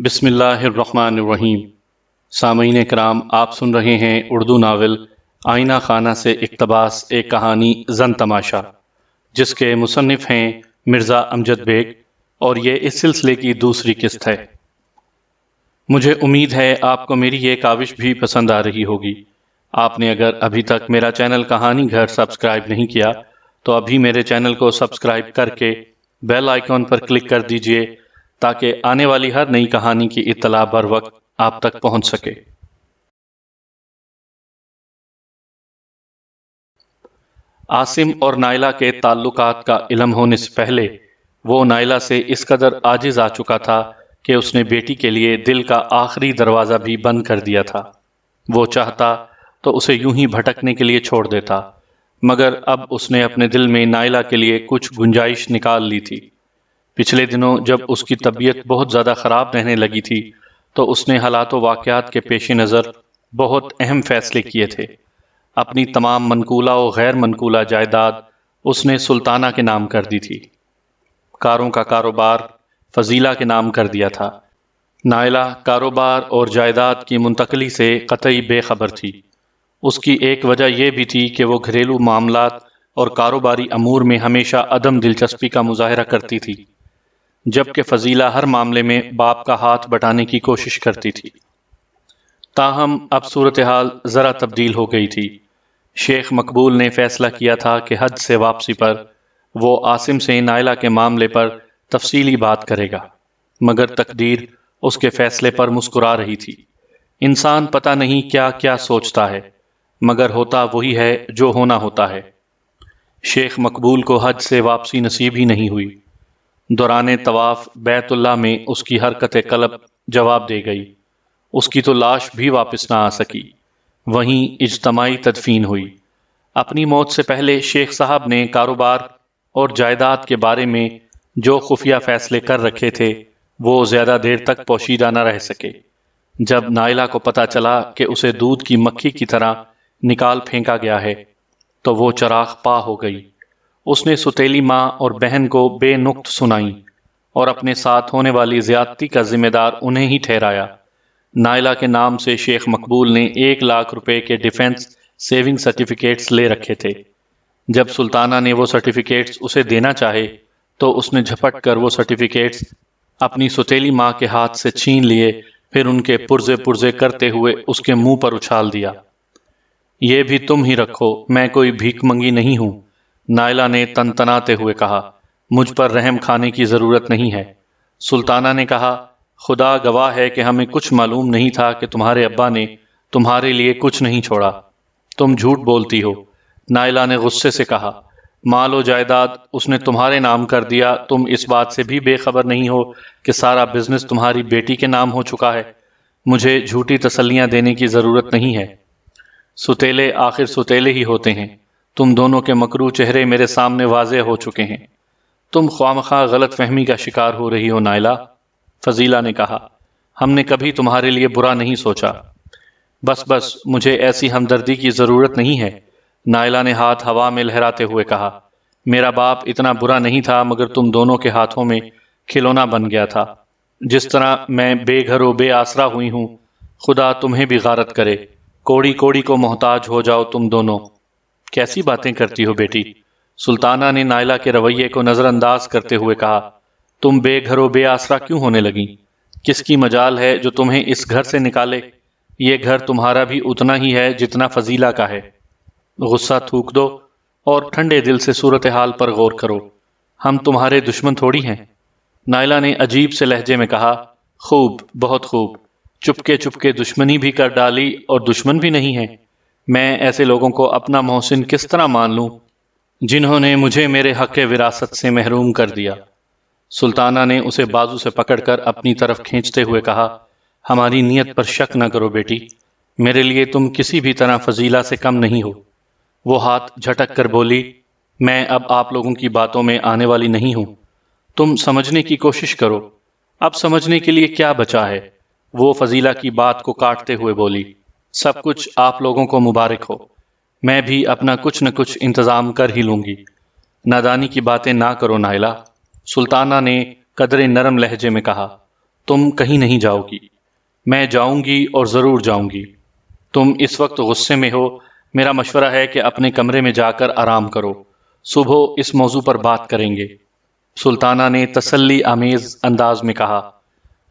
بسم اللہ الرحمن الرحیم۔ سامعین کرام، آپ سن رہے ہیں اردو ناول آئینہ خانہ سے اقتباس ایک کہانی زن تماشا، جس کے مصنف ہیں مرزا امجد بیگ، اور یہ اس سلسلے کی دوسری قسط ہے۔ مجھے امید ہے آپ کو میری یہ کاوش بھی پسند آ رہی ہوگی۔ آپ نے اگر ابھی تک میرا چینل کہانی گھر سبسکرائب نہیں کیا تو ابھی میرے چینل کو سبسکرائب کر کے بیل آئیکن پر کلک کر دیجئے تاکہ آنے والی ہر نئی کہانی کی اطلاع بر وقت آپ تک پہنچ سکے۔ عاصم اور نائلہ کے تعلقات کا علم ہونے سے پہلے وہ نائلہ سے اس قدر عاجز آ چکا تھا کہ اس نے بیٹی کے لیے دل کا آخری دروازہ بھی بند کر دیا تھا۔ وہ چاہتا تو اسے یوں ہی بھٹکنے کے لیے چھوڑ دیتا، مگر اب اس نے اپنے دل میں نائلہ کے لیے کچھ گنجائش نکال لی تھی۔ پچھلے دنوں جب اس کی طبیعت بہت زیادہ خراب رہنے لگی تھی تو اس نے حالات و واقعات کے پیش نظر بہت اہم فیصلے کیے تھے۔ اپنی تمام منقولہ و غیر منقولہ جائیداد اس نے سلطانہ کے نام کر دی تھی۔ کاروں کا کاروبار فضیلہ کے نام کر دیا تھا۔ نائلہ کاروبار اور جائیداد کی منتقلی سے قطعی بے خبر تھی۔ اس کی ایک وجہ یہ بھی تھی کہ وہ گھریلو معاملات اور کاروباری امور میں ہمیشہ عدم دلچسپی کا مظاہرہ کرتی تھی، جبکہ فضیلہ ہر معاملے میں باپ کا ہاتھ بٹانے کی کوشش کرتی تھی۔ تاہم اب صورتحال ذرا تبدیل ہو گئی تھی۔ شیخ مقبول نے فیصلہ کیا تھا کہ حج سے واپسی پر وہ عاصم سے نائلہ کے معاملے پر تفصیلی بات کرے گا، مگر تقدیر اس کے فیصلے پر مسکرا رہی تھی۔ انسان پتہ نہیں کیا کیا سوچتا ہے، مگر ہوتا وہی ہے جو ہونا ہوتا ہے۔ شیخ مقبول کو حج سے واپسی نصیب ہی نہیں ہوئی۔ دوران طواف بیت اللہ میں اس کی حرکت قلب جواب دے گئی۔ اس کی تو لاش بھی واپس نہ آ سکی۔ وہیں اجتماعی تدفین ہوئی۔ اپنی موت سے پہلے شیخ صاحب نے کاروبار اور جائیداد کے بارے میں جو خفیہ فیصلے کر رکھے تھے وہ زیادہ دیر تک پوشیدہ نہ رہ سکے۔ جب نائلہ کو پتہ چلا کہ اسے دودھ کی مکھی کی طرح نکال پھینکا گیا ہے تو وہ چراغ پا ہو گئی۔ اس نے ستیلی ماں اور بہن کو بے نقط سنائیں اور اپنے ساتھ ہونے والی زیادتی کا ذمہ دار انہیں ہی ٹھہرایا۔ نائلہ کے نام سے شیخ مقبول نے 1,00,000 روپے کے ڈیفنس سیونگ سرٹیفکیٹس لے رکھے تھے۔ جب سلطانہ نے وہ سرٹیفکیٹس اسے دینا چاہے تو اس نے جھپٹ کر وہ سرٹیفکیٹس اپنی ستیلی ماں کے ہاتھ سے چھین لیے، پھر ان کے پرزے پرزے کرتے ہوئے اس کے منہ پر اچھال دیا۔ یہ بھی تم ہی رکھو، میں کوئی بھیک منگی نہیں ہوں، نائلہ نے تنتناتے ہوئے کہا۔ مجھ پر رحم کھانے کی ضرورت نہیں ہے۔ سلطانہ نے کہا، خدا گواہ ہے کہ ہمیں کچھ معلوم نہیں تھا کہ تمہارے ابا نے تمہارے لیے کچھ نہیں چھوڑا۔ تم جھوٹ بولتی ہو، نائلہ نے غصے سے کہا۔ مال و جائیداد اس نے تمہارے نام کر دیا، تم اس بات سے بھی بے خبر نہیں ہو کہ سارا بزنس تمہاری بیٹی کے نام ہو چکا ہے۔ مجھے جھوٹی تسلیاں دینے کی ضرورت نہیں ہے۔ ستیلے آخر ستیلے ہی ہوتے ہیں۔ تم دونوں کے مکروہ چہرے میرے سامنے واضح ہو چکے ہیں۔ تم خوامخواہ غلط فہمی کا شکار ہو رہی ہو نائلہ۔ فضیلہ نے کہا، ہم نے کبھی تمہارے لیے برا نہیں سوچا۔ بس بس، مجھے ایسی ہمدردی کی ضرورت نہیں ہے، نائلہ نے ہاتھ ہوا میں لہراتے ہوئے کہا۔ میرا باپ اتنا برا نہیں تھا، مگر تم دونوں کے ہاتھوں میں کھلونا بن گیا تھا۔ جس طرح میں بے گھر و بے آسرا ہوئی ہوں، خدا تمہیں بھی غارت کرے، کوڑی کوڑی کو محتاج ہو جاؤ تم دونوں۔ کیسی باتیں کرتی ہو بیٹی؟ سلطانہ نے نائلہ کے رویے کو نظر انداز کرتے ہوئے کہا۔ تم بے گھر و بے آسرا کیوں ہونے لگیں؟ کس کی مجال ہے جو تمہیں اس گھر سے نکالے؟ یہ گھر تمہارا بھی اتنا ہی ہے جتنا فضیلہ کا ہے۔ غصہ تھوک دو اور ٹھنڈے دل سے صورتحال پر غور کرو۔ ہم تمہارے دشمن تھوڑی ہیں۔ نائلہ نے عجیب سے لہجے میں کہا، خوب، بہت خوب، چپکے چپکے دشمنی بھی کر ڈالی اور دشمن بھی نہیں ہے۔ میں ایسے لوگوں کو اپنا محسن کس طرح مان لوں جنہوں نے مجھے میرے حق وراثت سے محروم کر دیا؟ سلطانہ نے اسے بازو سے پکڑ کر اپنی طرف کھینچتے ہوئے کہا، ہماری نیت پر شک نہ کرو بیٹی، میرے لیے تم کسی بھی طرح فضیلہ سے کم نہیں ہو۔ وہ ہاتھ جھٹک کر بولی، میں اب آپ لوگوں کی باتوں میں آنے والی نہیں ہوں، تم سمجھنے کی کوشش کرو۔ اب سمجھنے کے لیے کیا بچا ہے؟ وہ فضیلہ کی بات کو کاٹتے ہوئے بولی، سب کچھ آپ لوگوں کو مبارک ہو، میں بھی اپنا کچھ نہ کچھ انتظام کر ہی لوں گی۔ نادانی کی باتیں نہ کرو نائلہ، سلطانہ نے قدرے نرم لہجے میں کہا۔ تم کہیں نہیں جاؤ گی۔ میں جاؤں گی اور ضرور جاؤں گی۔ تم اس وقت غصے میں ہو، میرا مشورہ ہے کہ اپنے کمرے میں جا کر آرام کرو، صبح اس موضوع پر بات کریں گے۔ سلطانہ نے تسلی آمیز انداز میں کہا۔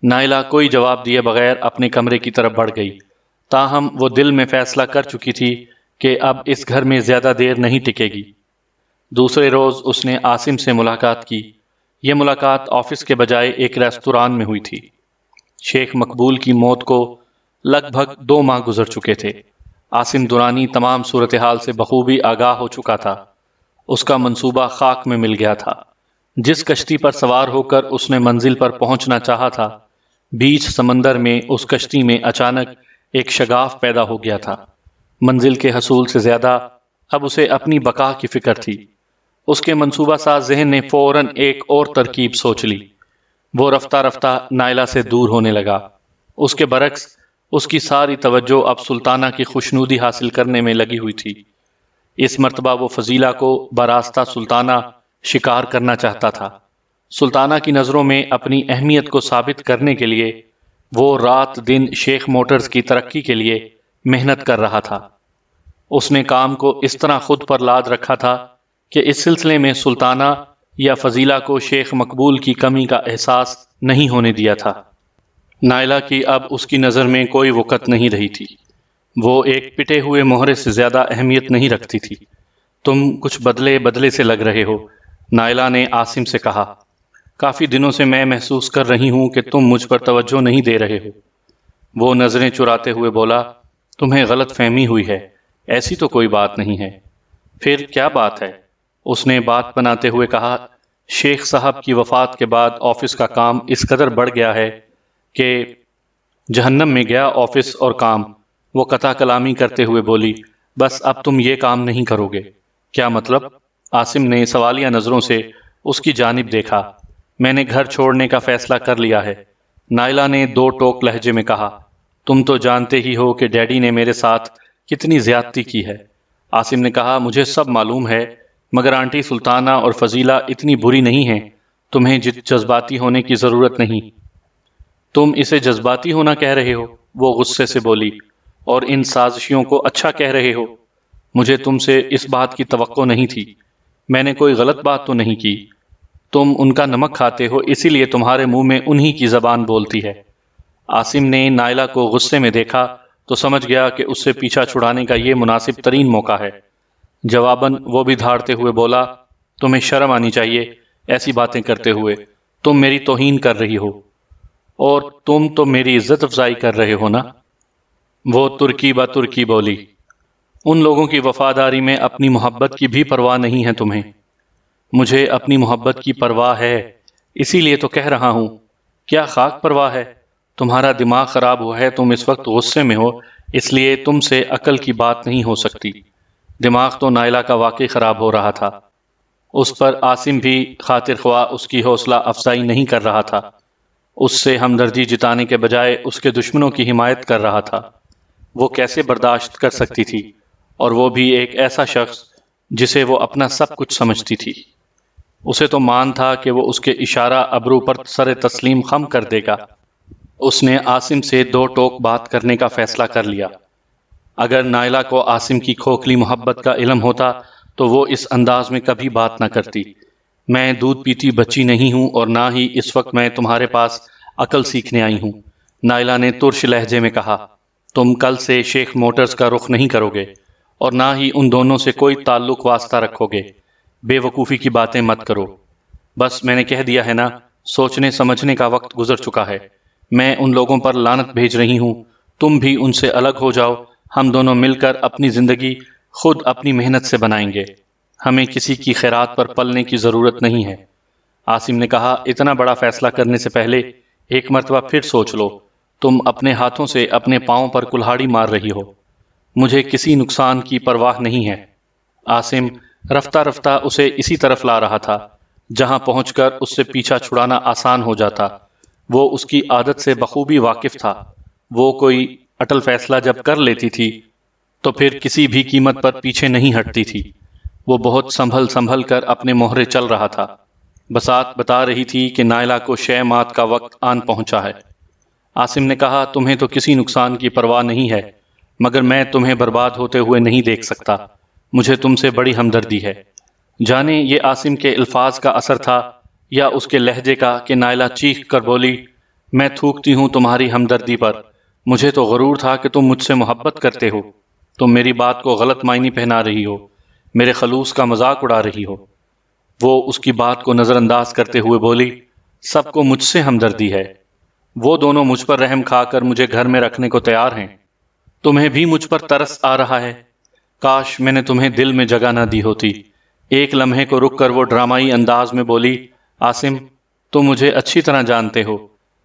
نائلہ کوئی جواب دیے بغیر اپنے کمرے کی طرف بڑھ گئی، تاہم وہ دل میں فیصلہ کر چکی تھی کہ اب اس گھر میں زیادہ دیر نہیں ٹکے گی۔ دوسرے روز اس نے عاصم سے ملاقات کی۔ یہ ملاقات آفس کے بجائے ایک ریستوران میں ہوئی تھی۔ شیخ مقبول کی موت کو لگ بھگ 2 ماہ گزر چکے تھے۔ عاصم درانی تمام صورتحال سے بخوبی آگاہ ہو چکا تھا۔ اس کا منصوبہ خاک میں مل گیا تھا۔ جس کشتی پر سوار ہو کر اس نے منزل پر پہنچنا چاہا تھا، بیچ سمندر میں اس کشتی میں اچانک ایک شگاف پیدا ہو گیا تھا۔ منزل کے حصول سے زیادہ اب اسے اپنی بقا کی فکر تھی۔ اس کے منصوبہ ساز ذہن نے فوراً ایک اور ترکیب سوچ لی۔ وہ رفتہ رفتہ نائلہ سے دور ہونے لگا۔ اس کے برعکس اس کی ساری توجہ اب سلطانہ کی خوشنودی حاصل کرنے میں لگی ہوئی تھی۔ اس مرتبہ وہ فضیلہ کو براستہ سلطانہ شکار کرنا چاہتا تھا۔ سلطانہ کی نظروں میں اپنی اہمیت کو ثابت کرنے کے لیے وہ رات دن شیخ موٹرز کی ترقی کے لیے محنت کر رہا تھا۔ اس نے کام کو اس طرح خود پر لاد رکھا تھا کہ اس سلسلے میں سلطانہ یا فضیلہ کو شیخ مقبول کی کمی کا احساس نہیں ہونے دیا تھا۔ نائلہ کی اب اس کی نظر میں کوئی وقت نہیں رہی تھی۔ وہ ایک پٹے ہوئے مہرے سے زیادہ اہمیت نہیں رکھتی تھی۔ تم کچھ بدلے بدلے سے لگ رہے ہو، نائلہ نے عاصم سے کہا۔ کافی دنوں سے میں محسوس کر رہی ہوں کہ تم مجھ پر توجہ نہیں دے رہے ہو۔ وہ نظریں چراتے ہوئے بولا، تمہیں غلط فہمی ہوئی ہے، ایسی تو کوئی بات نہیں ہے۔ پھر کیا بات ہے؟ اس نے بات بناتے ہوئے کہا، شیخ صاحب کی وفات کے بعد آفس کا کام اس قدر بڑھ گیا ہے کہ جہنم میں گیا آفس اور کام۔ وہ قطع کلامی کرتے ہوئے بولی، بس اب تم یہ کام نہیں کرو گے۔ کیا مطلب؟ عاصم نے سوالیہ نظروں سے اس کی جانب دیکھا۔ میں نے گھر چھوڑنے کا فیصلہ کر لیا ہے، نائلہ نے 2 ٹوک لہجے میں کہا۔ تم تو جانتے ہی ہو کہ ڈیڈی نے میرے ساتھ کتنی زیادتی کی ہے۔ عاصم نے کہا، مجھے سب معلوم ہے، مگر آنٹی سلطانہ اور فضیلہ اتنی بری نہیں ہیں، تمہیں جذباتی ہونے کی ضرورت نہیں۔ تم اسے جذباتی ہونا کہہ رہے ہو؟ وہ غصے سے بولی، اور ان سازشیوں کو اچھا کہہ رہے ہو؟ مجھے تم سے اس بات کی توقع نہیں تھی۔ میں نے کوئی غلط بات تو نہیں کی؟ تم ان کا نمک کھاتے ہو، اسی لیے تمہارے منہ میں انہی کی زبان بولتی ہے۔ عاصم نے نائلہ کو غصے میں دیکھا تو سمجھ گیا کہ اس سے پیچھا چھڑانے کا یہ مناسب ترین موقع ہے۔ جواباً وہ بھی دھاڑتے ہوئے بولا، تمہیں شرم آنی چاہیے ایسی باتیں کرتے ہوئے، تم میری توہین کر رہی ہو، اور تم تو میری عزت افزائی کر رہے ہو نا۔ وہ ترکی با ترکی بولی، ان لوگوں کی وفاداری میں اپنی محبت کی بھی پرواہ نہیں ہے تمہیں۔ مجھے اپنی محبت کی پرواہ ہے، اسی لیے تو کہہ رہا ہوں۔ کیا خاک پرواہ ہے؟ تمہارا دماغ خراب ہوا ہے، تم اس وقت غصے میں ہو، اس لیے تم سے عقل کی بات نہیں ہو سکتی۔ دماغ تو نائلہ کا واقعی خراب ہو رہا تھا۔ اس پر عاصم بھی خاطر خواہ اس کی حوصلہ افزائی نہیں کر رہا تھا، اس سے ہمدردی جتانے کے بجائے اس کے دشمنوں کی حمایت کر رہا تھا۔ وہ کیسے برداشت کر سکتی تھی، اور وہ بھی ایک ایسا شخص جسے وہ اپنا سب کچھ سمجھتی تھی۔ اسے تو مان تھا کہ وہ اس کے اشارہ ابرو پر سر تسلیم خم کر دے گا۔ اس نے عاصم سے 2 ٹوک بات کرنے کا فیصلہ کر لیا۔ اگر نائلہ کو عاصم کی کھوکھلی محبت کا علم ہوتا تو وہ اس انداز میں کبھی بات نہ کرتی۔ میں دودھ پیتی بچی نہیں ہوں، اور نہ ہی اس وقت میں تمہارے پاس عقل سیکھنے آئی ہوں، نائلہ نے ترش لہجے میں کہا۔ تم کل سے شیخ موٹرز کا رخ نہیں کرو گے، اور نہ ہی ان دونوں سے کوئی تعلق واسطہ رکھو گے۔ بے وقوفی کی باتیں مت کرو۔ بس میں نے کہہ دیا ہے نا، سوچنے سمجھنے کا وقت گزر چکا ہے۔ میں ان لوگوں پر لعنت بھیج رہی ہوں، تم بھی ان سے الگ ہو جاؤ۔ ہم دونوں مل کر اپنی زندگی خود اپنی محنت سے بنائیں گے۔ ہمیں کسی کی خیرات پر پلنے کی ضرورت نہیں ہے۔ عاصم نے کہا، اتنا بڑا فیصلہ کرنے سے پہلے ایک مرتبہ پھر سوچ لو۔ تم اپنے ہاتھوں سے اپنے پاؤں پر کلہاڑی مار رہی ہو۔ مجھے کسی نقصان کی پرواہ نہیں ہے۔ عاصم رفتہ رفتہ اسے اسی طرف لا رہا تھا جہاں پہنچ کر اس سے پیچھا چھڑانا آسان ہو جاتا۔ وہ اس کی عادت سے بخوبی واقف تھا۔ وہ کوئی اٹل فیصلہ جب کر لیتی تھی تو پھر کسی بھی قیمت پر پیچھے نہیں ہٹتی تھی۔ وہ بہت سنبھل کر اپنے مہرے چل رہا تھا۔ بسات بتا رہی تھی کہ نائلہ کو شے مات کا وقت آن پہنچا ہے۔ عاصم نے کہا تمہیں تو کسی نقصان کی پرواہ نہیں ہے، مگر میں تمہیں برباد ہوتے ہوئے نہیں دیکھ سکتا، مجھے تم سے بڑی ہمدردی ہے۔ جانے یہ عاصم کے الفاظ کا اثر تھا یا اس کے لہجے کا کہ نائلہ چیخ کر بولی، میں تھوکتی ہوں تمہاری ہمدردی پر، مجھے تو غرور تھا کہ تم مجھ سے محبت کرتے ہو، تم میری بات کو غلط معنی پہنا رہی ہو، میرے خلوص کا مذاق اڑا رہی ہو۔ وہ اس کی بات کو نظر انداز کرتے ہوئے بولی، سب کو مجھ سے ہمدردی ہے، وہ دونوں مجھ پر رحم کھا کر مجھے گھر میں رکھنے کو تیار ہیں، تمہیں بھی مجھ پر ترس آ رہا ہے، کاش میں نے تمہیں دل میں جگہ نہ دی ہوتی۔ ایک لمحے کو رک کر وہ ڈرامائی انداز میں بولی، عاصم تم مجھے اچھی طرح جانتے ہو،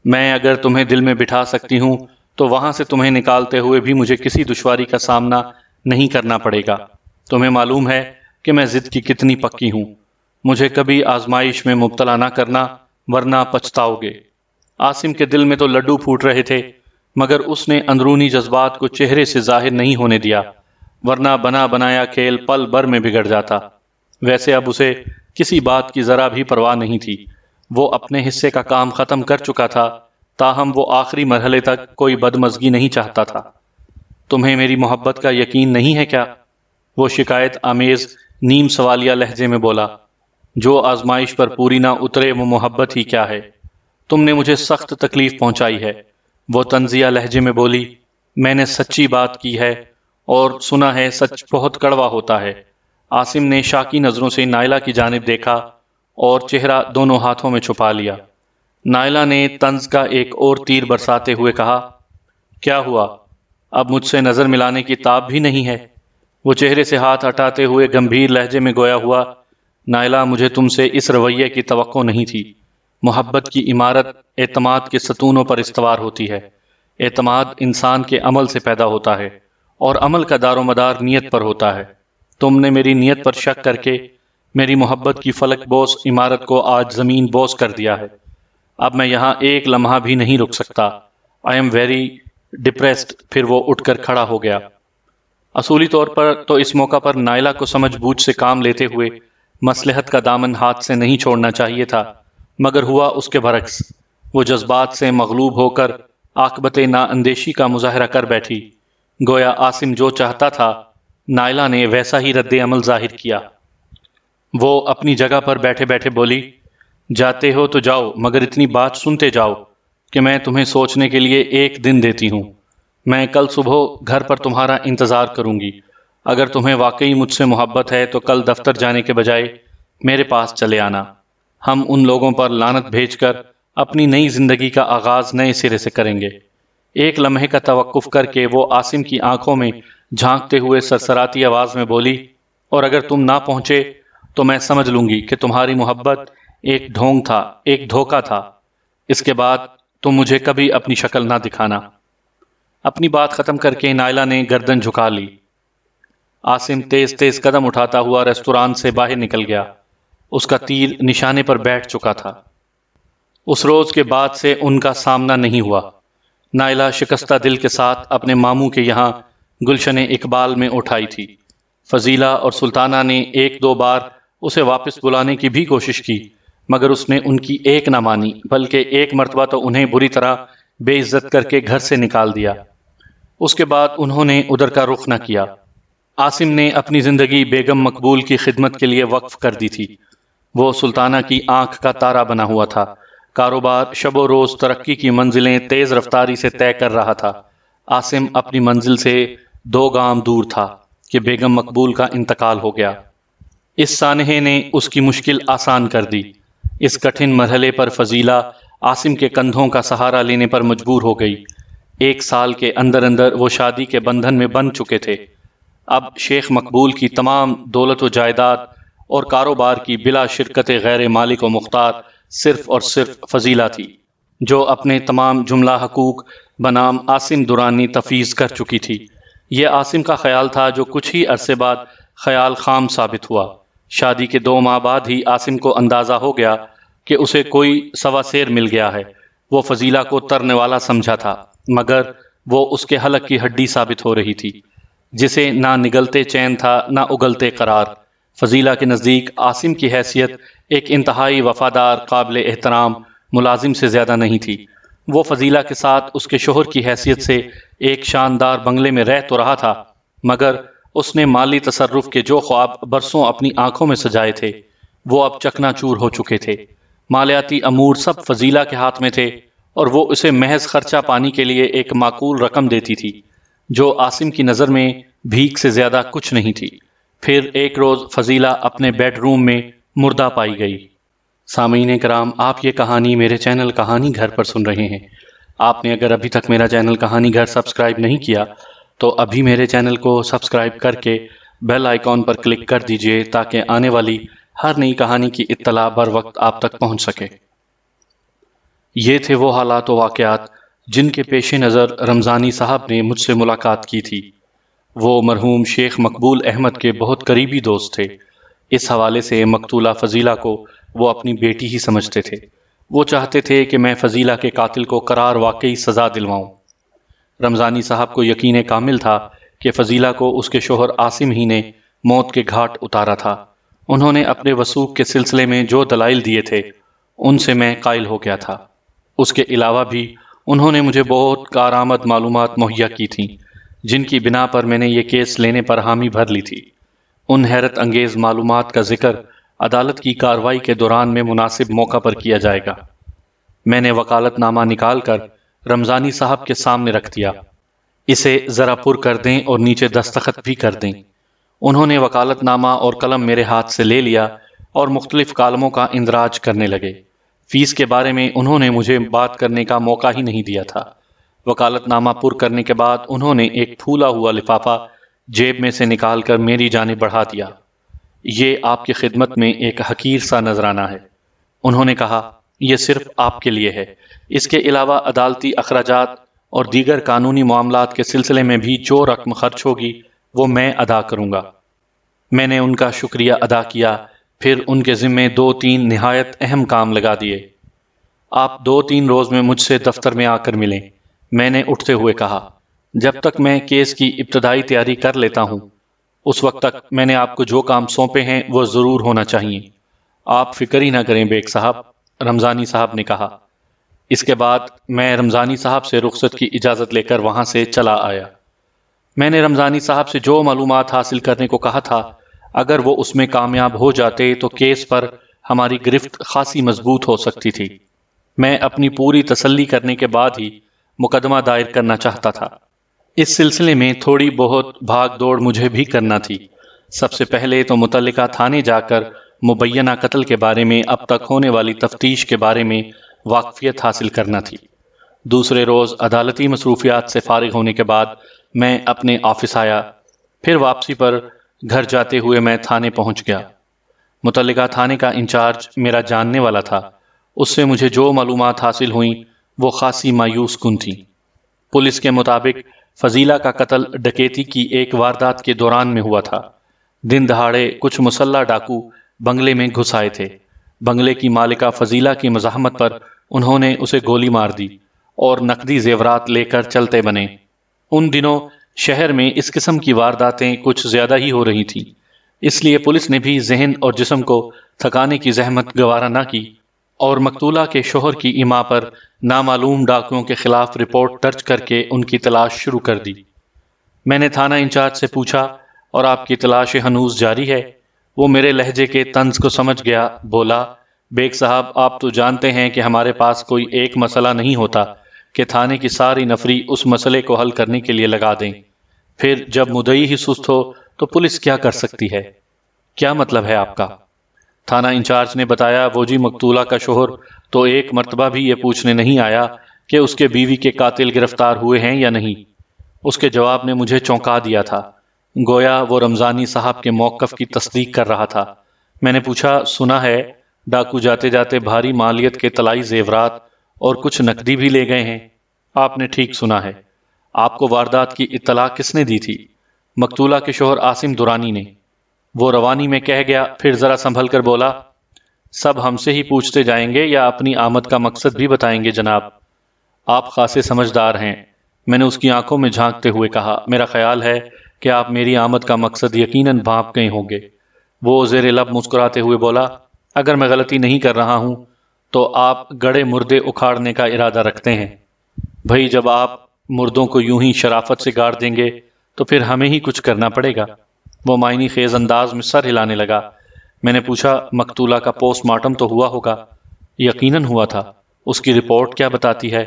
میں اگر تمہیں دل میں بٹھا سکتی ہوں تو وہاں سے تمہیں نکالتے ہوئے بھی مجھے کسی دشواری کا سامنا نہیں کرنا پڑے گا۔ تمہیں معلوم ہے کہ میں ضد کی کتنی پکی ہوں، مجھے کبھی آزمائش میں مبتلا نہ کرنا ورنہ پچھتاؤ گے۔ عاصم کے دل میں تو لڈو پھوٹ رہے تھے، مگر اس نے اندرونی جذبات کو چہرے سے ظاہر نہیں ہونے دیا، ورنہ بنا بنایا کھیل پل بھر میں بگڑ جاتا۔ ویسے اب اسے کسی بات کی ذرا بھی پرواہ نہیں تھی، وہ اپنے حصے کا کام ختم کر چکا تھا، تاہم وہ آخری مرحلے تک کوئی بدمزگی نہیں چاہتا تھا۔ تمہیں میری محبت کا یقین نہیں ہے کیا؟ وہ شکایت آمیز نیم سوالیہ لہجے میں بولا، جو آزمائش پر پوری نہ اترے وہ محبت ہی کیا ہے؟ تم نے مجھے سخت تکلیف پہنچائی ہے۔ وہ طنزیہ لہجے میں بولی، میں نے سچی بات کی ہے اور سنا ہے سچ بہت کڑوا ہوتا ہے۔ عاصم نے شاکی نظروں سے نائلہ کی جانب دیکھا اور چہرہ دونوں ہاتھوں میں چھپا لیا۔ نائلہ نے طنز کا ایک اور تیر برساتے ہوئے کہا، کیا ہوا؟ اب مجھ سے نظر ملانے کی تاب بھی نہیں ہے؟ وہ چہرے سے ہاتھ ہٹاتے ہوئے گمبھیر لہجے میں گویا ہوا، نائلہ مجھے تم سے اس رویے کی توقع نہیں تھی۔ محبت کی عمارت اعتماد کے ستونوں پر استوار ہوتی ہے۔ اعتماد انسان کے عمل سے پیدا ہوتا ہے اور عمل کا دار و مدار نیت پر ہوتا ہے۔ تم نے میری نیت پر شک کر کے میری محبت کی فلک بوس عمارت کو آج زمین بوس کر دیا ہے۔ اب میں یہاں ایک لمحہ بھی نہیں رک سکتا۔ I am very depressed. پھر وہ اٹھ کر کھڑا ہو گیا۔ اصولی طور پر تو اس موقع پر نائلہ کو سمجھ بوجھ سے کام لیتے ہوئے مصلحت کا دامن ہاتھ سے نہیں چھوڑنا چاہیے تھا، مگر ہوا اس کے برعکس۔ وہ جذبات سے مغلوب ہو کر عاقبت نااندیشی کا مظاہرہ کر بیٹھی، گویا عاصم جو چاہتا تھا نائلہ نے ویسا ہی رد عمل ظاہر کیا۔ وہ اپنی جگہ پر بیٹھے بیٹھے بولی، جاتے ہو تو جاؤ، مگر اتنی بات سنتے جاؤ کہ میں تمہیں سوچنے کے لیے ایک دن دیتی ہوں۔ میں کل صبح گھر پر تمہارا انتظار کروں گی۔ اگر تمہیں واقعی مجھ سے محبت ہے تو کل دفتر جانے کے بجائے میرے پاس چلے آنا، ہم ان لوگوں پر لعنت بھیج کر اپنی نئی زندگی کا آغاز نئے سرے سے کریں گے۔ ایک لمحے کا توقف کر کے وہ عاصم کی آنکھوں میں جھانکتے ہوئے سرسراتی آواز میں بولی، اور اگر تم نہ پہنچے تو میں سمجھ لوں گی کہ تمہاری محبت ایک ڈھونگ تھا، ایک دھوکہ تھا۔ اس کے بعد تم مجھے کبھی اپنی شکل نہ دکھانا۔ اپنی بات ختم کر کے نائلہ نے گردن جھکا لی۔ عاصم تیز تیز قدم اٹھاتا ہوا ریستوران سے باہر نکل گیا۔ اس کا تیر نشانے پر بیٹھ چکا تھا۔ اس روز کے بعد سے ان کا سامنا نہیں ہوا۔ نائلہ شکستہ دل کے ساتھ اپنے ماموں کے یہاں گلشن اقبال میں اٹھائی تھی۔ فضیلہ اور سلطانہ نے ایک دو بار اسے واپس بلانے کی بھی کوشش کی، مگر اس نے ان کی ایک نہ مانی، بلکہ ایک مرتبہ تو انہیں بری طرح بے عزت کر کے گھر سے نکال دیا۔ اس کے بعد انہوں نے ادھر کا رخ نہ کیا۔ عاصم نے اپنی زندگی بیگم مقبول کی خدمت کے لیے وقف کر دی تھی۔ وہ سلطانہ کی آنکھ کا تارا بنا ہوا تھا۔ کاروبار شب و روز ترقی کی منزلیں تیز رفتاری سے طے کر رہا تھا۔ عاصم اپنی منزل سے 2 گام دور تھا کہ بیگم مقبول کا انتقال ہو گیا۔ اس سانحے نے اس کی مشکل آسان کر دی۔ اس کٹھن مرحلے پر فضیلہ عاصم کے کندھوں کا سہارا لینے پر مجبور ہو گئی۔ 1 سال کے اندر اندر وہ شادی کے بندھن میں بندھ چکے تھے۔ اب شیخ مقبول کی تمام دولت و جائیداد اور کاروبار کی بلا شرکت غیر مالک و مختار صرف اور صرف فضیلہ تھی، جو اپنے تمام جملہ حقوق بنام عاصم درانی تفویض کر چکی تھی۔ یہ عاصم کا خیال تھا، جو کچھ ہی عرصے بعد خیال خام ثابت ہوا۔ شادی کے 2 ماہ بعد ہی عاصم کو اندازہ ہو گیا کہ اسے کوئی سوا سیر مل گیا ہے۔ وہ فضیلہ کو ترنے والا سمجھا تھا، مگر وہ اس کے حلق کی ہڈی ثابت ہو رہی تھی، جسے نہ نگلتے چین تھا نہ اگلتے قرار۔ فضیلہ کے نزدیک عاصم کی حیثیت ایک انتہائی وفادار قابل احترام ملازم سے زیادہ نہیں تھی۔ وہ فضیلہ کے ساتھ اس کے شوہر کی حیثیت سے ایک شاندار بنگلے میں رہ تو رہا تھا، مگر اس نے مالی تصرف کے جو خواب برسوں اپنی آنکھوں میں سجائے تھے وہ اب چکنا چور ہو چکے تھے۔ مالیاتی امور سب فضیلہ کے ہاتھ میں تھے اور وہ اسے محض خرچہ پانی کے لیے ایک معقول رقم دیتی تھی جو عاصم کی نظر میں بھیک سے زیادہ کچھ نہیں تھی۔ پھر ایک روز فضیلہ اپنے بیڈ روم میں مردہ پائی گئی۔ سامعین کرام، آپ یہ کہانی میرے چینل کہانی گھر پر سن رہے ہیں۔ آپ نے اگر ابھی تک میرا چینل کہانی گھر سبسکرائب نہیں کیا تو ابھی میرے چینل کو سبسکرائب کر کے بیل آئیکن پر کلک کر دیجئے تاکہ آنے والی ہر نئی کہانی کی اطلاع بر وقت آپ تک پہنچ سکے۔ یہ تھے وہ حالات و واقعات جن کے پیش نظر رمضانی صاحب نے مجھ سے ملاقات کی تھی۔ وہ مرحوم شیخ مقبول احمد کے بہت قریبی دوست تھے۔ اس حوالے سے مقتولہ فضیلہ کو وہ اپنی بیٹی ہی سمجھتے تھے۔ وہ چاہتے تھے کہ میں فضیلہ کے قاتل کو قرار واقعی سزا دلواؤں۔ رمضانی صاحب کو یقین کامل تھا کہ فضیلہ کو اس کے شوہر عاصم ہی نے موت کے گھاٹ اتارا تھا۔ انہوں نے اپنے وثوق کے سلسلے میں جو دلائل دیے تھے ان سے میں قائل ہو گیا تھا۔ اس کے علاوہ بھی انہوں نے مجھے بہت کارآمد معلومات مہیا کی تھیں جن کی بنا پر میں نے یہ کیس لینے پر حامی بھر لی تھی۔ ان حیرت انگیز معلومات کا ذکر عدالت کی کارروائی کے دوران میں مناسب موقع پر کیا جائے گا۔ میں نے وکالت نامہ نکال کر رمضانی صاحب کے سامنے رکھ دیا۔ اسے ذرا پر کر دیں اور نیچے دستخط بھی کر دیں۔ انہوں نے وکالت نامہ اور قلم میرے ہاتھ سے لے لیا اور مختلف کالموں کا اندراج کرنے لگے۔ فیس کے بارے میں انہوں نے مجھے بات کرنے کا موقع ہی نہیں دیا تھا۔ وکالت نامہ پر کرنے کے بعد انہوں نے ایک پھولا ہوا لفافہ جیب میں سے نکال کر میری جانب بڑھا دیا۔ یہ آپ کی خدمت میں ایک حقیر سا نذرانہ ہے۔ انہوں نے کہا، یہ صرف آپ کے لیے ہے۔ اس کے علاوہ عدالتی اخراجات اور دیگر قانونی معاملات کے سلسلے میں بھی جو رقم خرچ ہوگی وہ میں ادا کروں گا۔ میں نے ان کا شکریہ ادا کیا، پھر ان کے ذمے 2-3 نہایت اہم کام لگا دیے۔ آپ 2-3 روز میں مجھ سے دفتر میں آ کر ملیں، میں نے اٹھتے ہوئے کہا۔ جب تک میں کیس کی ابتدائی تیاری کر لیتا ہوں اس وقت تک میں نے آپ کو جو کام سونپے ہیں وہ ضرور ہونا چاہیے۔ آپ فکر ہی نہ کریں بیگ صاحب، رمضانی صاحب نے کہا۔ اس کے بعد میں رمضانی صاحب سے رخصت کی اجازت لے کر وہاں سے چلا آیا۔ میں نے رمضانی صاحب سے جو معلومات حاصل کرنے کو کہا تھا اگر وہ اس میں کامیاب ہو جاتے تو کیس پر ہماری گرفت خاصی مضبوط ہو سکتی تھی۔ میں اپنی پوری تسلی کرنے کے بعد ہی مقدمہ دائر کرنا چاہتا تھا۔ اس سلسلے میں تھوڑی بہت بھاگ دوڑ مجھے بھی کرنا تھی۔ سب سے پہلے تو متعلقہ تھانے جا کر مبینہ قتل کے بارے میں اب تک ہونے والی تفتیش کے بارے میں واقفیت حاصل کرنا تھی۔ دوسرے روز عدالتی مصروفیات سے فارغ ہونے کے بعد میں اپنے آفس آیا۔ پھر واپسی پر گھر جاتے ہوئے میں تھانے پہنچ گیا۔ متعلقہ تھانے کا انچارج میرا جاننے والا تھا۔ اس سے مجھے جو معلومات حاصل ہوئیں وہ خاصی مایوس کن تھیں۔ پولیس کے مطابق فضیلہ کا قتل ڈکیتی کی ایک واردات کے دوران میں ہوا تھا۔ دن دہاڑے کچھ مسلح ڈاکو بنگلے میں گھس آئے تھے۔ بنگلے کی مالکہ فضیلہ کی مزاحمت پر انہوں نے اسے گولی مار دی اور نقدی زیورات لے کر چلتے بنے۔ ان دنوں شہر میں اس قسم کی وارداتیں کچھ زیادہ ہی ہو رہی تھیں، اس لیے پولیس نے بھی ذہن اور جسم کو تھکانے کی زحمت گوارا نہ کی اور مقتولہ کے شوہر کی ایما پر نامعلوم ڈاکوؤں کے خلاف رپورٹ درج کر کے ان کی تلاش شروع کر دی۔ میں نے تھانہ انچارج سے پوچھا، اور آپ کی تلاش ہنوز جاری ہے؟ وہ میرے لہجے کے طنز کو سمجھ گیا، بولا، بیگ صاحب آپ تو جانتے ہیں کہ ہمارے پاس کوئی ایک مسئلہ نہیں ہوتا کہ تھانے کی ساری نفری اس مسئلے کو حل کرنے کے لیے لگا دیں۔ پھر جب مدعی ہی سست ہو تو پولیس کیا کر سکتی ہے؟ کیا مطلب ہے آپ کا؟ تھانہ انچارج نے بتایا، وہ جی مقتولہ کا شوہر تو ایک مرتبہ بھی یہ پوچھنے نہیں آیا کہ اس کے بیوی کے قاتل گرفتار ہوئے ہیں یا نہیں۔ اس کے جواب نے مجھے چونکا دیا تھا، گویا وہ رمضانی صاحب کے موقف کی تصدیق کر رہا تھا۔ میں نے پوچھا، سنا ہے ڈاکو جاتے جاتے بھاری مالیت کے طلائی زیورات اور کچھ نقدی بھی لے گئے ہیں؟ آپ نے ٹھیک سنا ہے۔ آپ کو واردات کی اطلاع کس نے دی تھی؟ مقتولہ کے شوہر عاصم درانی نے۔ وہ روانی میں کہہ گیا، پھر ذرا سنبھل کر بولا، سب ہم سے ہی پوچھتے جائیں گے یا اپنی آمد کا مقصد بھی بتائیں گے جناب؟ آپ خاصے سمجھدار ہیں، میں نے اس کی آنکھوں میں جھانکتے ہوئے کہا۔ میرا خیال ہے کہ آپ میری آمد کا مقصد یقیناً بھانپ گئے ہوں گے۔ وہ زیر لب مسکراتے ہوئے بولا، اگر میں غلطی نہیں کر رہا ہوں تو آپ گڑے مردے اکھاڑنے کا ارادہ رکھتے ہیں۔ بھئی جب آپ مردوں کو یوں ہی شرافت سے گاڑ دیں گے تو پھر ہمیں ہی کچھ کرنا پڑے گا۔ وہ معنی خیز انداز میں سر ہلانے لگا۔ میں نے پوچھا، مقتولہ کا پوسٹ مارٹم تو ہوا ہوگا؟ یقیناً ہوا تھا۔ اس کی رپورٹ کیا بتاتی ہے؟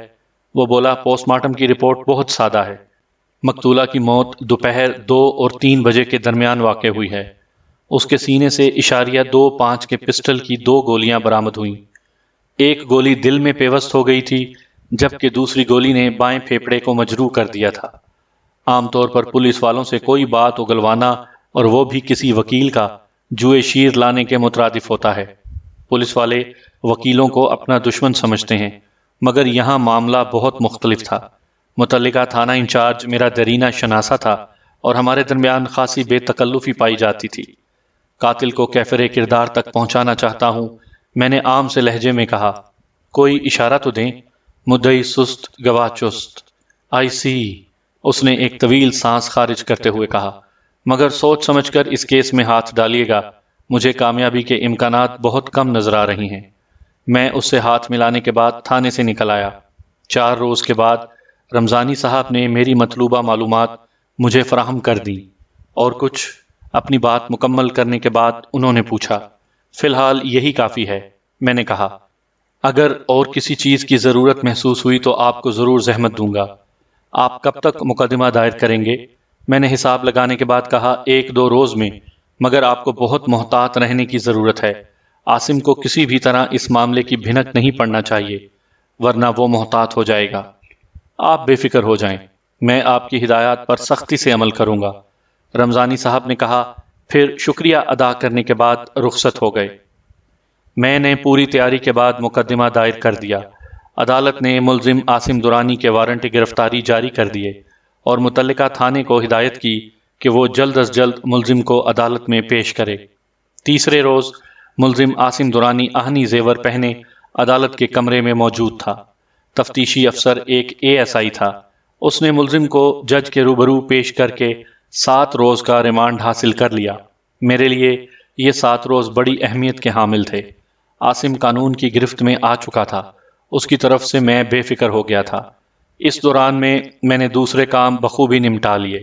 وہ بولا، پوسٹ مارٹم کی رپورٹ بہت سادہ ہے۔ مقتولہ کی موت دوپہر 2 اور 3 بجے کے درمیان واقع ہوئی ہے۔ اس کے سینے سے .25 کے پسٹل کی 2 گولیاں برآمد ہوئیں۔ ایک گولی دل میں پیوست ہو گئی تھی، جبکہ دوسری گولی نے بائیں پھیپھڑے کو مجروح کر دیا تھا۔ عام طور پر پولیس والوں سے کوئی بات اگلوانا، اور وہ بھی کسی وکیل کا، جوئے شیر لانے کے مترادف ہوتا ہے۔ پولیس والے وکیلوں کو اپنا دشمن سمجھتے ہیں، مگر یہاں معاملہ بہت مختلف تھا۔ متعلقہ تھانہ انچارج میرا درینہ شناسہ تھا اور ہمارے درمیان خاصی بے تکلفی پائی جاتی تھی۔ قاتل کو کیفر کردار تک پہنچانا چاہتا ہوں، میں نے عام سے لہجے میں کہا۔ کوئی اشارہ تو دیں۔ مدعی سست، گواہ چست۔ آئی سی، اس نے ایک طویل سانس خارج کرتے ہوئے کہا، مگر سوچ سمجھ کر اس کیس میں ہاتھ ڈالیے گا، مجھے کامیابی کے امکانات بہت کم نظر آ رہی ہیں۔ میں اس سے ہاتھ ملانے کے بعد تھانے سے نکل آیا۔ 4 روز کے بعد رمضانی صاحب نے میری مطلوبہ معلومات مجھے فراہم کر دیں، اور کچھ اپنی بات مکمل کرنے کے بعد انہوں نے پوچھا، فی الحال یہی کافی ہے؟ میں نے کہا، اگر اور کسی چیز کی ضرورت محسوس ہوئی تو آپ کو ضرور زحمت دوں گا۔ آپ کب تک مقدمہ دائر کریں گے؟ میں نے حساب لگانے کے بعد کہا، 1-2 روز میں، مگر آپ کو بہت محتاط رہنے کی ضرورت ہے۔ عاصم کو کسی بھی طرح اس معاملے کی بھنک نہیں پڑنا چاہیے، ورنہ وہ محتاط ہو جائے گا۔ آپ بے فکر ہو جائیں، میں آپ کی ہدایات پر سختی سے عمل کروں گا۔ رمضانی صاحب نے کہا، پھر شکریہ ادا کرنے کے بعد رخصت ہو گئے۔ میں نے پوری تیاری کے بعد مقدمہ دائر کر دیا۔ عدالت نے ملزم عاصم درانی کے وارنٹ گرفتاری جاری کر دیے اور متعلقہ تھانے کو ہدایت کی کہ وہ جلد از جلد ملزم کو عدالت میں پیش کرے۔ تیسرے روز ملزم عاصم درانی آہنی زیور پہنے عدالت کے کمرے میں موجود تھا۔ تفتیشی افسر ایک ASI تھا۔ اس نے ملزم کو جج کے روبرو پیش کر کے 7 روز کا ریمانڈ حاصل کر لیا۔ میرے لیے یہ 7 روز بڑی اہمیت کے حامل تھے۔ عاصم قانون کی گرفت میں آ چکا تھا، اس کی طرف سے میں بے فکر ہو گیا تھا۔ اس دوران میں نے دوسرے کام بخوبی نمٹا لیے۔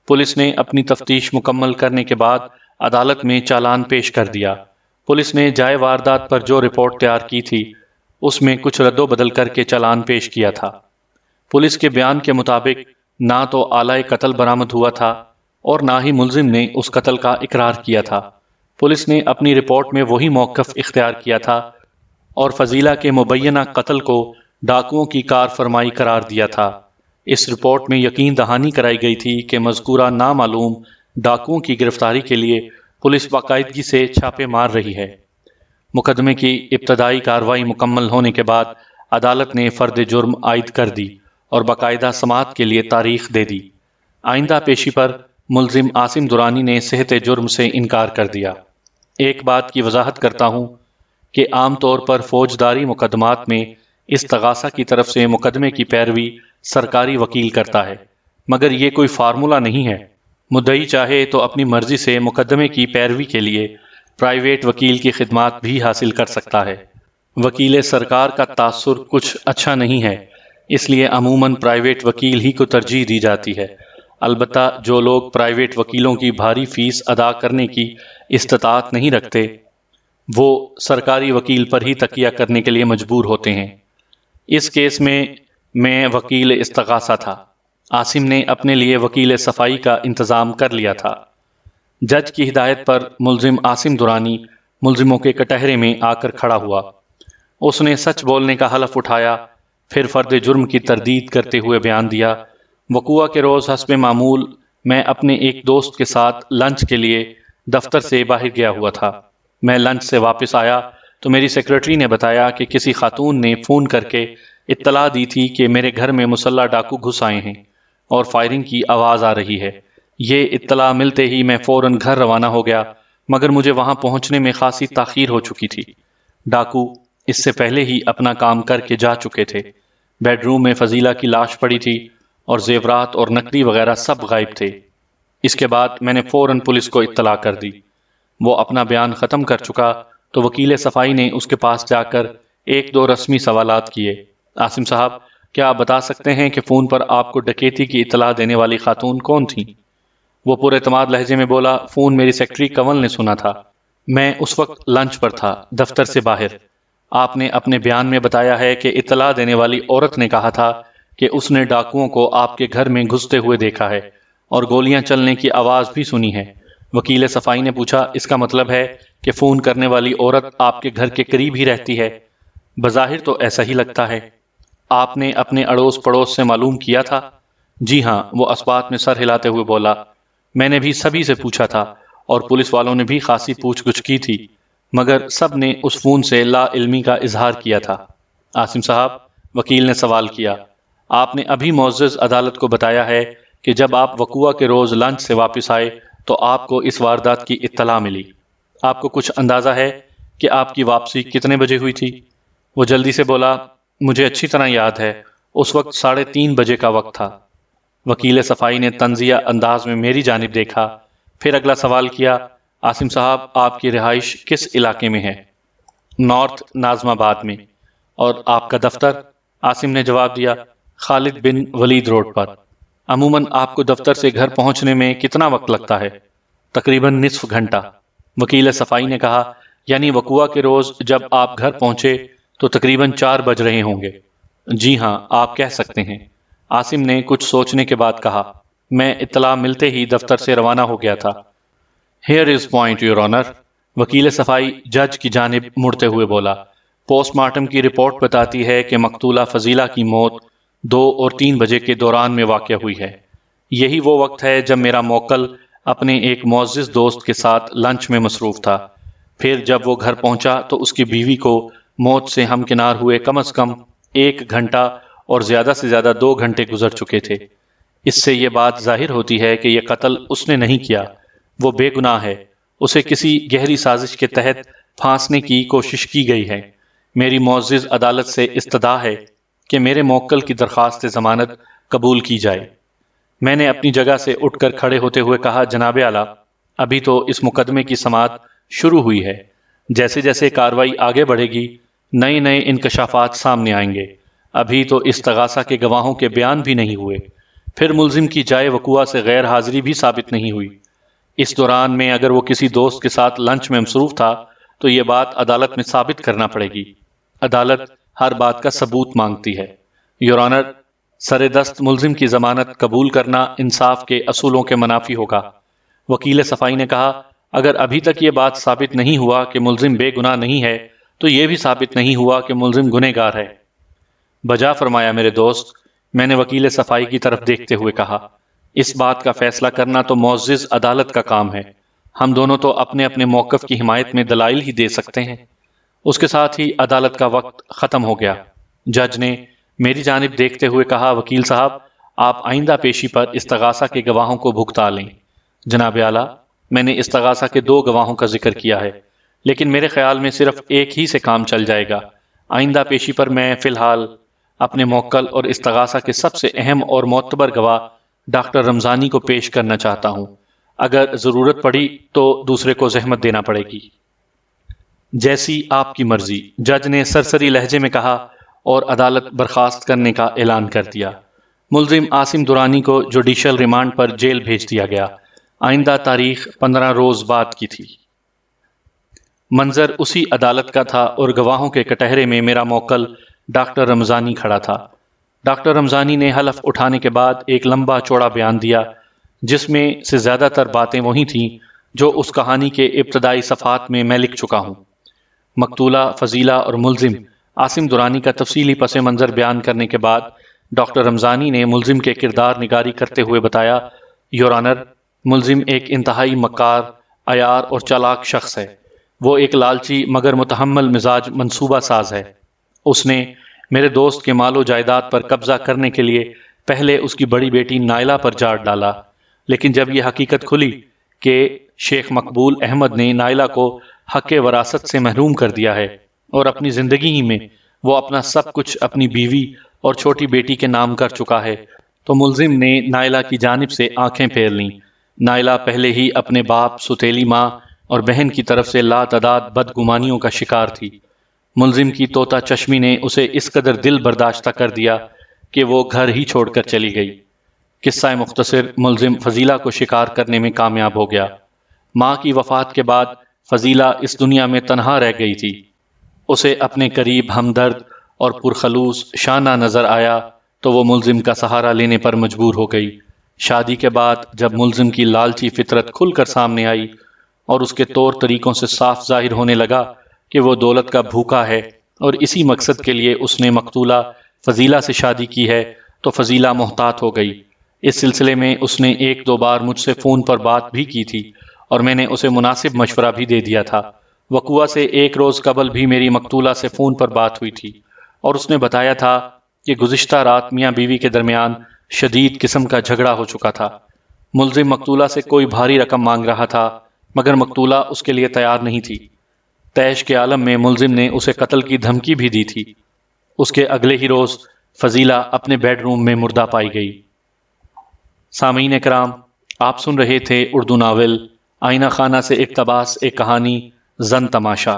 پولیس نے اپنی تفتیش مکمل کرنے کے بعد عدالت میں چالان پیش کر دیا۔ پولیس نے جائے واردات پر جو رپورٹ تیار کی تھی، اس میں کچھ رد و بدل کر کے چالان پیش کیا تھا۔ پولیس کے بیان کے مطابق نہ تو آلہ قتل برآمد ہوا تھا اور نہ ہی ملزم نے اس قتل کا اقرار کیا تھا۔ پولیس نے اپنی رپورٹ میں وہی موقف اختیار کیا تھا اور فضیلہ کے مبینہ قتل کو ڈاکوؤں کی کار فرمائی قرار دیا تھا۔ اس رپورٹ میں یقین دہانی کرائی گئی تھی کہ مذکورہ نامعلوم ڈاکوؤں کی گرفتاری کے لیے پولیس باقاعدگی سے چھاپے مار رہی ہے۔ مقدمے کی ابتدائی کارروائی مکمل ہونے کے بعد عدالت نے فرد جرم عائد کر دی اور باقاعدہ سماعت کے لیے تاریخ دے دی۔ آئندہ پیشی پر ملزم عاصم درانی نے صحت جرم سے انکار کر دیا۔ ایک بات کی وضاحت کرتا ہوں کہ عام طور پر فوجداری مقدمات میں استغاثہ کی طرف سے مقدمے کی پیروی سرکاری وکیل کرتا ہے، مگر یہ کوئی فارمولہ نہیں ہے۔ مدعی چاہے تو اپنی مرضی سے مقدمے کی پیروی کے لیے پرائیویٹ وکیل کی خدمات بھی حاصل کر سکتا ہے۔ وکیل سرکار کا تاثر کچھ اچھا نہیں ہے، اس لیے عموماً پرائیویٹ وکیل ہی کو ترجیح دی جاتی ہے۔ البتہ جو لوگ پرائیویٹ وکیلوں کی بھاری فیس ادا کرنے کی استطاعت نہیں رکھتے، وہ سرکاری وکیل پر ہی تکیہ کرنے کے لیے مجبور ہوتے ہیں۔ اس کیس میں وکیل استغاثہ تھا۔ عاصم نے اپنے لیے وکیل صفائی کا انتظام کر لیا تھا۔ جج کی ہدایت پر ملزم عاصم درانی ملزموں کے کٹہرے میں آ کر کھڑا ہوا۔ اس نے سچ بولنے کا حلف اٹھایا، پھر فرد جرم کی تردید کرتے ہوئے بیان دیا، وقوعہ کے روز حسب معمول میں اپنے ایک دوست کے ساتھ لنچ کے لیے دفتر سے باہر گیا ہوا تھا۔ میں لنچ سے واپس آیا تو میری سیکرٹری نے بتایا کہ کسی خاتون نے فون کر کے اطلاع دی تھی کہ میرے گھر میں مسلح ڈاکو گھس آئے ہیں اور فائرنگ کی آواز آ رہی ہے۔ یہ اطلاع ملتے ہی میں فوراً گھر روانہ ہو گیا، مگر مجھے وہاں پہنچنے میں خاصی تاخیر ہو چکی تھی۔ ڈاکو اس سے پہلے ہی اپنا کام کر کے جا چکے تھے۔ بیڈ روم میں فضیلہ کی لاش پڑی تھی اور زیورات اور نقدی وغیرہ سب غائب تھے۔ اس کے بعد میں نے فوراً پولیس کو اطلاع کر دی۔ وہ اپنا بیان ختم کر چکا تو وکیل صفائی نے اس کے پاس جا کر ایک دو رسمی سوالات کیے۔ عاصم صاحب، کیا آپ بتا سکتے ہیں کہ فون پر آپ کو ڈکیتی کی اطلاع دینے والی خاتون کون تھیں؟ وہ پر اعتماد لہجے میں بولا، فون میری سیکرٹری کنول نے سنا تھا، میں اس وقت لنچ پر تھا، دفتر سے باہر۔ آپ نے اپنے بیان میں بتایا ہے کہ اطلاع دینے والی عورت نے کہا تھا کہ اس نے ڈاکوؤں کو آپ کے گھر میں گھستے ہوئے دیکھا ہے اور گولیاں چلنے کی آواز بھی سنی ہے۔ وکیل صفائی نے پوچھا، اس کا مطلب ہے کہ فون کرنے والی عورت آپ کے گھر کے قریب ہی رہتی ہے؟ بظاہر تو ایسا ہی لگتا ہے۔ آپ نے اپنے اڑوس پڑوس سے معلوم کیا تھا؟ جی ہاں، وہ اثبات میں سر ہلاتے ہوئے بولا، میں نے بھی سبھی سے پوچھا تھا اور پولیس والوں نے بھی خاصی پوچھ گچھ کی تھی، مگر سب نے اس فون سے لا علمی کا اظہار کیا تھا۔ عاصم صاحب، وکیل نے سوال کیا، آپ نے ابھی معزز عدالت کو بتایا ہے کہ جب آپ وقوعہ کے روز لنچ سے واپس آئے تو آپ کو اس واردات کی اطلاع ملی۔ آپ کو کچھ اندازہ ہے کہ آپ کی واپسی کتنے بجے ہوئی تھی؟ وہ جلدی سے بولا، مجھے اچھی طرح یاد ہے، اس وقت 3:30 بجے کا وقت تھا۔ وکیل صفائی نے طنزیہ انداز میں میری جانب دیکھا، پھر اگلا سوال کیا، عاصم صاحب، آپ کی رہائش کس علاقے میں ہے؟ نارتھ ناظم آباد میں۔ اور آپ کا دفتر؟ عاصم نے جواب دیا، خالد بن ولید روڈ پر۔ عموماً آپ کو دفتر سے گھر پہنچنے میں کتنا وقت لگتا ہے؟ تقریباً نصف گھنٹہ۔ وکیل صفائی نے کہا، یعنی وقوعہ کے روز جب آپ گھر پہنچے تو تقریباً 4 بج رہے ہوں گے؟ جی ہاں، آپ کہہ سکتے ہیں۔ عاصم نے کچھ سوچنے کے بعد کہا، میں اطلاع ملتے ہی دفتر سے روانہ ہو گیا تھا۔ Here is point your owner, وکیل صفائی جج کی جانب مڑتے ہوئے بولا، پوسٹ مارٹم کی رپورٹ بتاتی ہے کہ مقتولہ فضیلہ کی موت 2 اور 3 بجے کے دوران میں واقع ہوئی ہے۔ یہی وہ وقت ہے جب میرا موکل اپنے ایک معزز دوست کے ساتھ لنچ میں مصروف تھا۔ پھر جب وہ گھر پہنچا تو اس کی بیوی کو موت سے ہمکنار ہوئے کم از کم 1 گھنٹہ اور زیادہ سے زیادہ 2 گھنٹے گزر چکے تھے۔ اس سے یہ بات ظاہر ہوتی ہے کہ یہ قتل اس نے نہیں کیا، وہ بے گناہ ہے، اسے کسی گہری سازش کے تحت پھانسنے کی کوشش کی گئی ہے۔ میری معزز عدالت سے استدعا ہے کہ میرے موکل کی درخواست ضمانت قبول کی جائے۔ میں نے اپنی جگہ سے اٹھ کر کھڑے ہوتے ہوئے کہا، جناب اعلیٰ، ابھی تو اس مقدمے کی سماعت شروع ہوئی ہے، جیسے جیسے کارروائی آگے بڑھے گی نئے انکشافات سامنے آئیں گے۔ ابھی تو استغاثہ کے گواہوں کے بیان بھی نہیں ہوئے، پھر ملزم کی جائے وقوعہ سے غیر حاضری بھی ثابت نہیں ہوئی۔ اس دوران میں اگر وہ کسی دوست کے ساتھ لنچ میں مصروف تھا تو یہ بات عدالت میں ثابت کرنا پڑے گی۔ عدالت ہر بات کا ثبوت مانگتی ہے۔ یور آنر، سر دست ملزم کی ضمانت قبول کرنا انصاف کے اصولوں کے منافی ہوگا۔ وکیل صفائی نے کہا، اگر ابھی تک یہ بات ثابت نہیں ہوا کہ ملزم بے گناہ نہیں ہے تو یہ بھی ثابت نہیں ہوا کہ ملزم گنہگار ہے۔ بجا فرمایا میرے دوست، میں نے وکیل صفائی کی طرف دیکھتے ہوئے کہا، اس بات کا فیصلہ کرنا تو معزز عدالت کا کام ہے، ہم دونوں تو اپنے اپنے موقف کی حمایت میں دلائل ہی دے سکتے ہیں۔ اس کے ساتھ ہی عدالت کا وقت ختم ہو گیا۔ جج نے میری جانب دیکھتے ہوئے کہا، وکیل صاحب، آپ آئندہ پیشی پر استغاثہ کے گواہوں کو بھگتا لیں۔ جناب اعلیٰ، میں نے استغاثہ کے 2 گواہوں کا ذکر کیا ہے، لیکن میرے خیال میں صرف ایک ہی سے کام چل جائے گا۔ آئندہ پیشی پر میں فی الحال اپنے موکل اور استغاثہ کے سب سے اہم اور معتبر گواہ ڈاکٹر رمضانی کو پیش کرنا چاہتا ہوں۔ اگر ضرورت پڑی تو دوسرے کو زحمت دینا پڑے گی۔ جیسی آپ کی مرضی، جج نے سرسری لہجے میں کہا اور عدالت برخاست کرنے کا اعلان کر دیا۔ ملزم عاصم درانی کو جوڈیشل ریمانڈ پر جیل بھیج دیا گیا۔ آئندہ تاریخ 15 روز بعد کی تھی۔ منظر اسی عدالت کا تھا اور گواہوں کے کٹہرے میں میرا موکل ڈاکٹر رمضانی کھڑا تھا۔ ڈاکٹر رمضانی نے حلف اٹھانے کے بعد ایک لمبا چوڑا بیان دیا، جس میں سے زیادہ تر باتیں وہی تھیں جو اس کہانی کے ابتدائی صفحات میں لکھ چکا ہوں۔ مقتولہ فضیلہ اور ملزم عاصم درانی کا تفصیلی پس منظر بیان کرنے کے بعد ڈاکٹر رمضانی نے ملزم کے کردار نگاری کرتے ہوئے بتایا، یور آنر، ملزم ایک انتہائی مکار، عیار اور چالاک شخص ہے۔ وہ ایک لالچی مگر متحمل مزاج منصوبہ ساز ہے۔ اس نے میرے دوست کے مال و جائیداد پر قبضہ کرنے کے لیے پہلے اس کی بڑی بیٹی نائلہ پر جاڑ ڈالا، لیکن جب یہ حقیقت کھلی کہ شیخ مقبول احمد نے نائلہ کو حق وراثت سے محروم کر دیا ہے اور اپنی زندگی ہی میں وہ اپنا سب کچھ اپنی بیوی اور چھوٹی بیٹی کے نام کر چکا ہے، تو ملزم نے نائلہ کی جانب سے آنکھیں پھیر لیں۔ نائلہ پہلے ہی اپنے باپ، ستیلی ماں اور بہن کی طرف سے لاتعداد بدگمانیوں کا شکار تھی۔ ملزم کی طوطا چشمی نے اسے اس قدر دل برداشتہ کر دیا کہ وہ گھر ہی چھوڑ کر چلی گئی۔ قصہ مختصر، ملزم فضیلہ کو شکار کرنے میں کامیاب ہو گیا۔ ماں کی وفات کے بعد فضیلہ اس دنیا میں تنہا رہ گئی تھی۔ اسے اپنے قریب ہمدرد اور پرخلوص شانہ نظر آیا تو وہ ملزم کا سہارا لینے پر مجبور ہو گئی۔ شادی کے بعد جب ملزم کی لالچی فطرت کھل کر سامنے آئی اور اس کے طور طریقوں سے صاف ظاہر ہونے لگا کہ وہ دولت کا بھوکا ہے اور اسی مقصد کے لیے اس نے مقتولہ فضیلہ سے شادی کی ہے، تو فضیلہ محتاط ہو گئی۔ اس سلسلے میں اس نے ایک دو بار مجھ سے فون پر بات بھی کی تھی اور میں نے اسے مناسب مشورہ بھی دے دیا تھا۔ وقوع سے ایک روز قبل بھی میری مقتولہ سے فون پر بات ہوئی تھی اور اس نے بتایا تھا کہ گزشتہ رات میاں بیوی کے درمیان شدید قسم کا جھگڑا ہو چکا تھا۔ ملزم مقتولہ سے کوئی بھاری رقم مانگ رہا تھا مگر مقتولہ اس کے لیے تیار نہیں تھی۔ تیش کے عالم میں ملزم نے اسے قتل کی دھمکی بھی دی تھی۔ اس کے اگلے ہی روز فضیلہ اپنے بیڈ روم میں مردہ پائی گئی۔ سامعین کرام، آپ سن رہے تھے اردو ناول آئینہ خانہ سے اقتباس ایک کہانی زن تماشا۔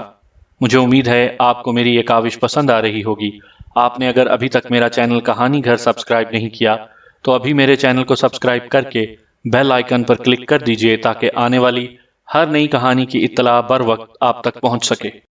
مجھے امید ہے آپ کو میری یہ کاوش پسند آ رہی ہوگی۔ آپ نے اگر ابھی تک میرا چینل کہانی گھر سبسکرائب نہیں کیا تو ابھی میرے چینل کو سبسکرائب کر کے بیل آئیکن پر کلک کر دیجئے تاکہ آنے والی ہر نئی کہانی کی اطلاع بر وقت آپ تک پہنچ سکے۔